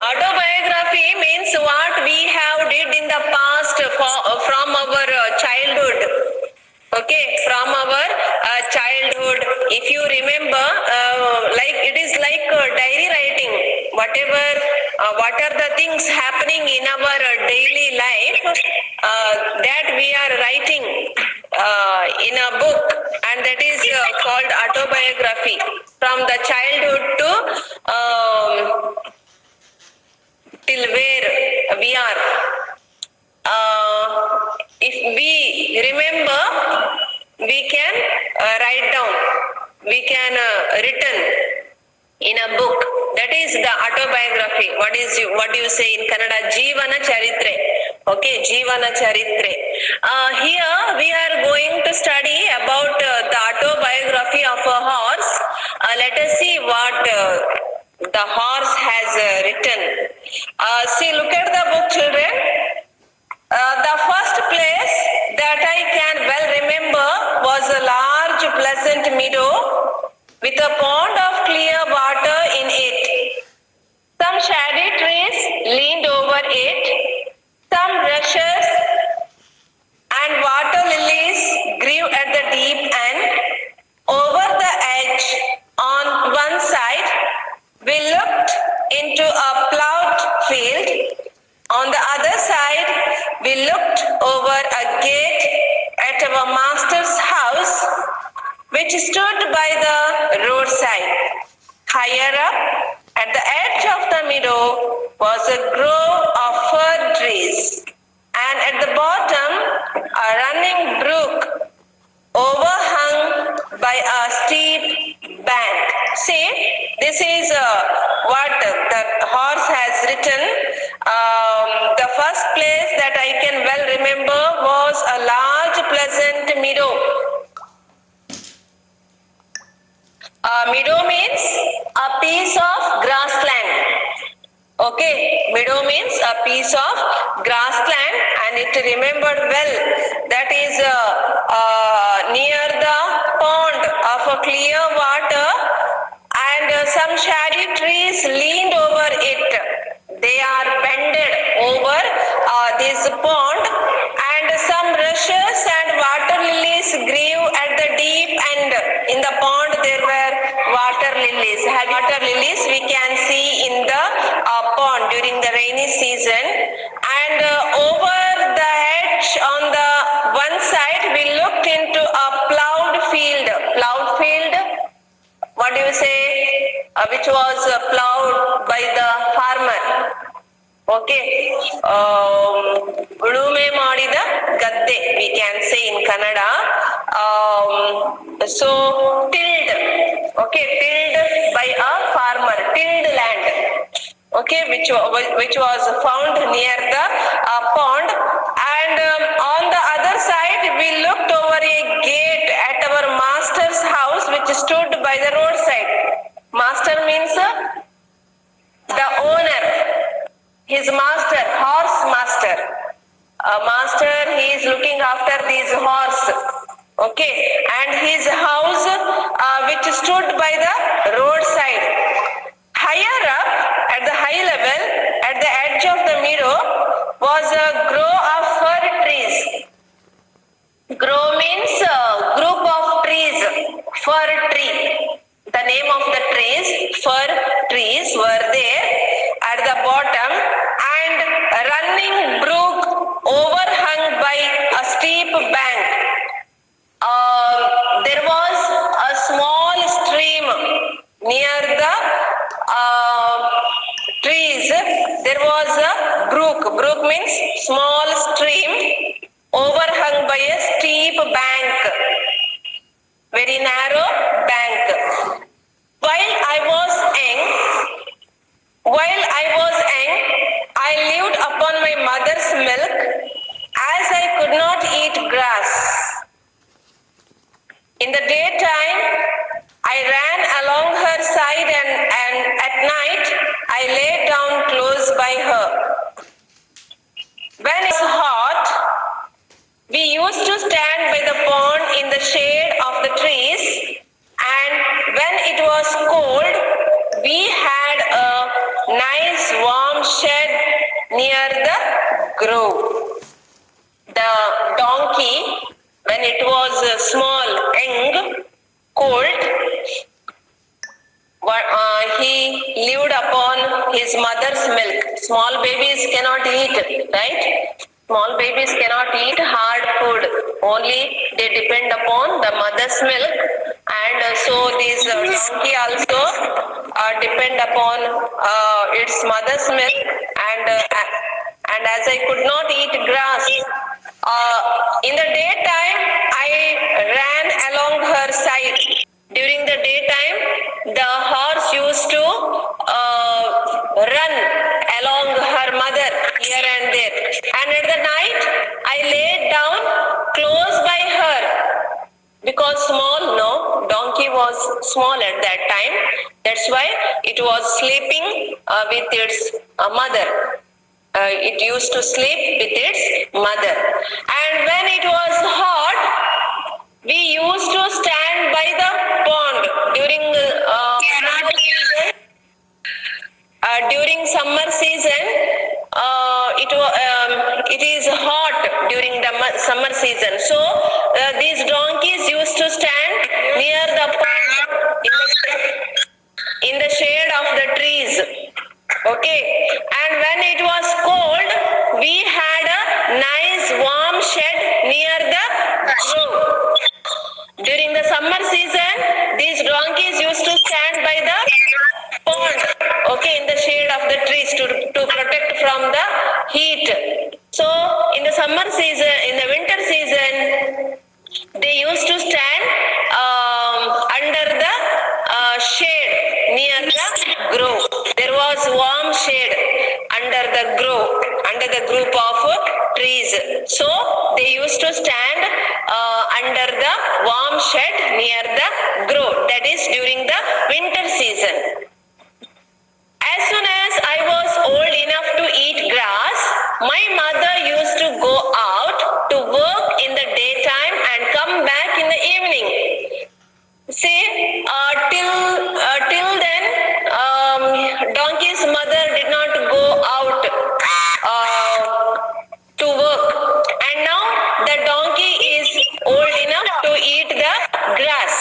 Autobiography means what we have did in the past from our childhood. Okay, from our childhood. If you remember, like it is like diary writing. What are the things happening in our daily life that we are writing in a book, and that is called autobiography. From the childhood to till where we are. If we remember, we can write down, we can written in a book. That is the autobiography. What do you say in Kannada? Jeevana Charitre. Okay, Jeevana Charitre. Here we are going to study about the autobiography of a horse. Let us see what the horse has written. See, look at the book, children. The first place that I can well remember was a large pleasant meadow with a pond of clear water in it. Some shady trees leaned over it. Some rushes and water lilies grew at the deep end. Over the edge on one side, we looked into a plowed field. On the other side, we looked over a gate at our master's house, which stood by the roadside. Higher up, at the edge of the meadow, was a grove of fir trees, and at the bottom, a running brook overhung by a steep bank. See, this is what the horse has written. The first place that I can well remember was a large pleasant meadow. Meadow means a piece of grassland. Okay, meadow means a piece of grassland, and it remembered well that is near the pond of a clear water, and some shady trees leaned over it. They are bended over this pond, and some rushes and water lilies grew at the deep end. In the pond there were water lilies. Water lilies we can see in the pond during the rainy season, and over the hedge on the one side we looked into a plowed field. Plowed field, what do you say? Which was plowed by the farmer. Okay, ಉಳುಮೆ ಮಾಡಿದ ಗದ್ದೆ we can say in Kannada. So tilled, okay, tilled by a farmer, tilled land. Okay, which was found near the pond, and on the other side we looked over a gate at our master's house, which stood by the roadside. Master means the owner, his master, horse master. Master, he is looking after these horse. Okay, and his house which stood by the roadside. Higher up, at the high level, at the edge of the meadow, was a grove of fir trees. Grove means group of trees, fir tree. The name of the trees, fir trees, were there at the bottom, and a running brook overhung by a steep bank. There was a small stream near the trees. There was a brook. Brook means small stream overhung by a steep bank, very narrow bank. While I was young, I lived upon my mother's milk, as I could not eat grass. In the daytime, I ran along her side, and at night, I lay down close by her. When it was hot, we used to stand by the pond in the shade of the trees, and when it was cold, we had a nice warm shed near the grove. The donkey, when it was a small, young colt, he lived upon his mother's milk. Small babies cannot eat, right? Small babies cannot eat hard food. Only they depend upon the mother's milk. And so this donkey also depend upon its mother's milk. And as I could not eat grass, in the daytime I ran along her side. During the daytime, the horse used to run along her mother here and there. And at the night, I laid down close by her. Because donkey was small at that time. That's why it was sleeping with its mother. It used to sleep with its mother. And when it was hot, we used to stand by the pond during summer season. It is hot during the summer season. So these donkeys used to stand near the pond in the shade of the trees. Okay, and when it was cold, we had a nice warm shed near the grove. During the summer season, these donkeys used to stand by the pond, okay, in the shade of the trees to protect from the heat. So in the summer season, in the winter season, they used to stand under the shade near the grove. There was warm shade under the group of trees. So they used to stand under the warm shed near the grove. That is during the winter season. As soon as I was old enough to eat grass, my mother used to go out to work in the daytime and come back in the evening. See, till then, donkey's mother did not go out to work, and now the donkey is old enough to eat the grass.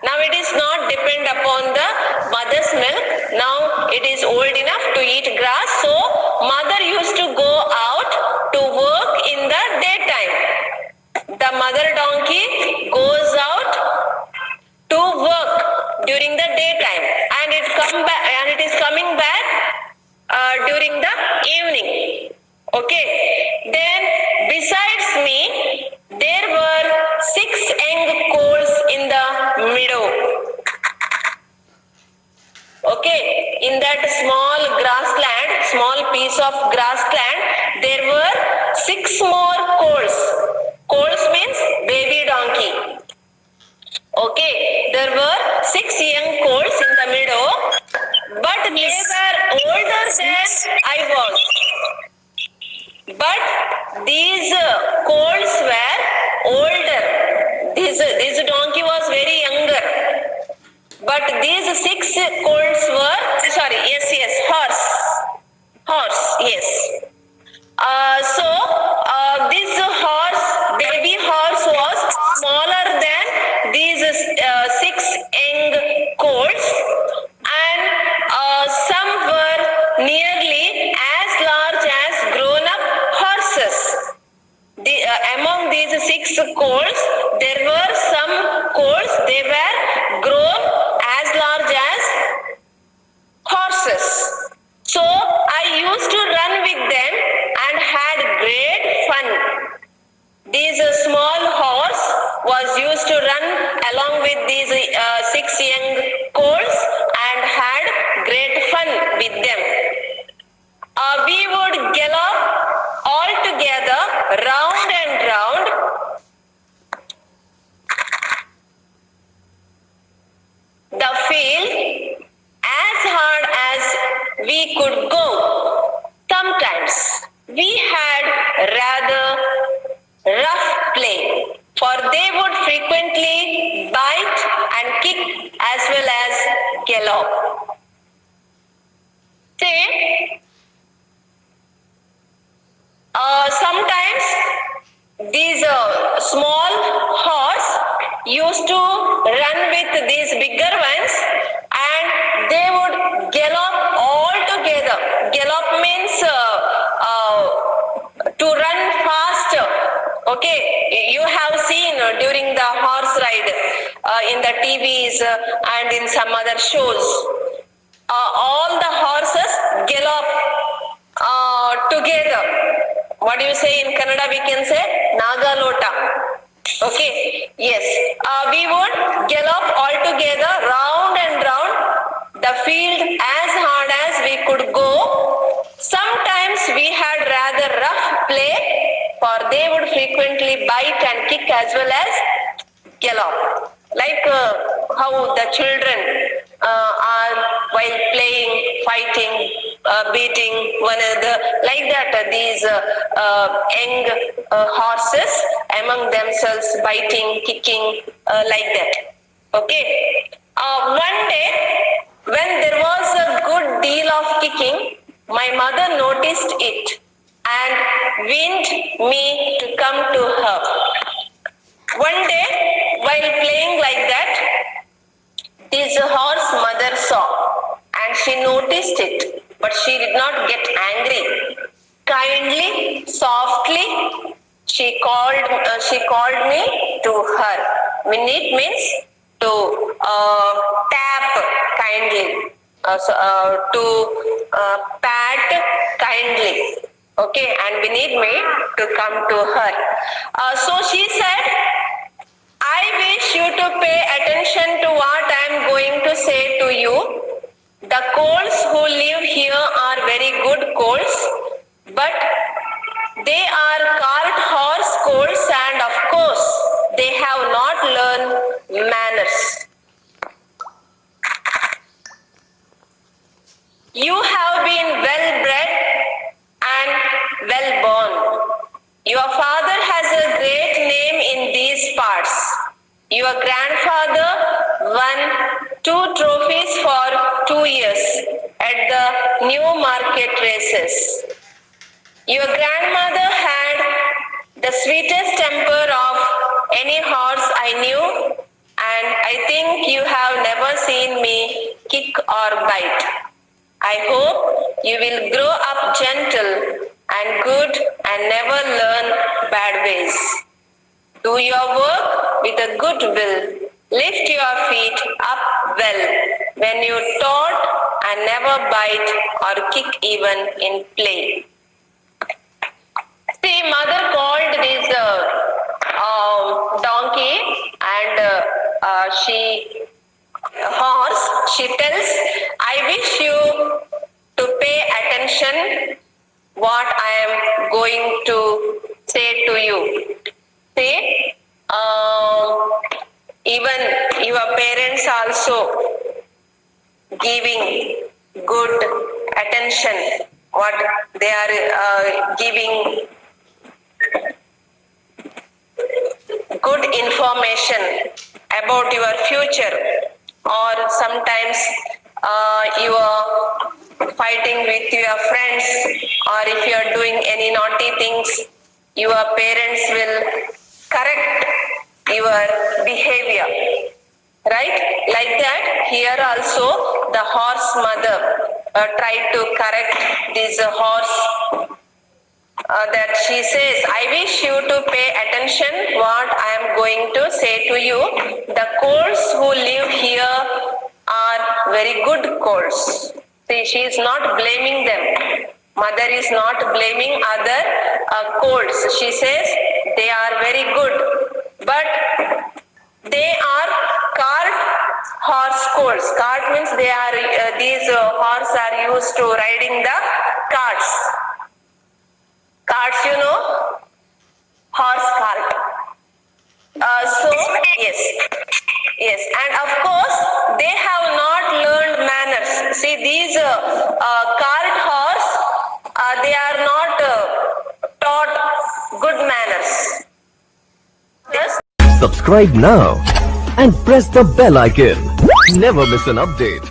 Now it is not depend upon the mother's milk. Now it is old enough to eat grass. So mother used to go out to work in the daytime. The mother donkey goes out to work during the daytime, and it is coming back during the evening. Okay. Then besides me, there were 6 young coals in the meadow. Okay, in that small piece of grassland, there were 6 more coals. Coals means baby donkey. Okay, there were 6 young coals in the meadow, but they were older than I was. But these coals were older. This donkey was very younger. But these 6 coals were, horse, yes. So this baby horse was smaller than these 6 young coals, and some were nearly as large as grown-up horses. Among these 6 coals, there were some coals, they were grown as large as horses. So I used to run with them and had great fun. This small horse was used to run along with these 6 young coals and had great fun with them. We would gallop all together round and round the field as hard as we could go. Sometimes we had rather rough play, for they would frequently bite and kick as well as small horse used to run with these bigger ones, and they would gallop all together. Gallop means to run faster. Okay, you have seen during the horse ride in the TVs and in some other shows. All the horses gallop together. What do you say in Kannada? We can say Nagalota. Okay, yes. We would gallop all together round and round the field as hard as we could go. Sometimes we had rather rough play, for they would frequently bite and kick as well as gallop. Like how the children are while playing, fighting, beating one another, like that these young horses among themselves biting, kicking, like that. Okay. One day when there was a good deal of kicking, my mother noticed it and weaned me to come to her. One day while playing like that, this horse mother saw and she noticed it, but she did not get angry. Kindly, softly, she called me to her. It means to tap kindly, to pat kindly. Okay, and we need me to come to her. So she said, I wish you to pay attention to what I am going to say to you. The coals who live here are very good coals, but they are cart horse coals, and of course they have not learned manners. You have been well bred and well born. Your father has a great name in these parts. Your grandfather won 2 trophies for 2 years at the Newmarket races. Your grandmother had the sweetest temper of any horse I knew, and I think you have never seen me kick or bite. I hope you will grow up gentle and good and never learn bad ways. Do your work with a good will. Lift your feet up well when you taught, and never bite or kick even in play. See, mother called this donkey and she tells, I wish you to pay attention what I am going to say to you. See, even your parents also giving good attention, what they are giving good information about your future, or sometimes you are fighting with your friends, or if you are doing any naughty things, your parents will correct your behavior, right? Like that, here also the horse mother tried to correct this horse, that she says, I wish you to pay attention what I am going to say to you. The coals who live here are very good coals. See, she is not blaming them. Mother is not blaming other coals. She says they are very good, but they are cart horse coals. Cart means they are these horses are used to riding the carts. Carts, you know, horse cart. Yes, and of course they have not learned manners. See, these cart horse, they are not taught good manners. Yes. Subscribe now and press the bell icon. Never miss an update.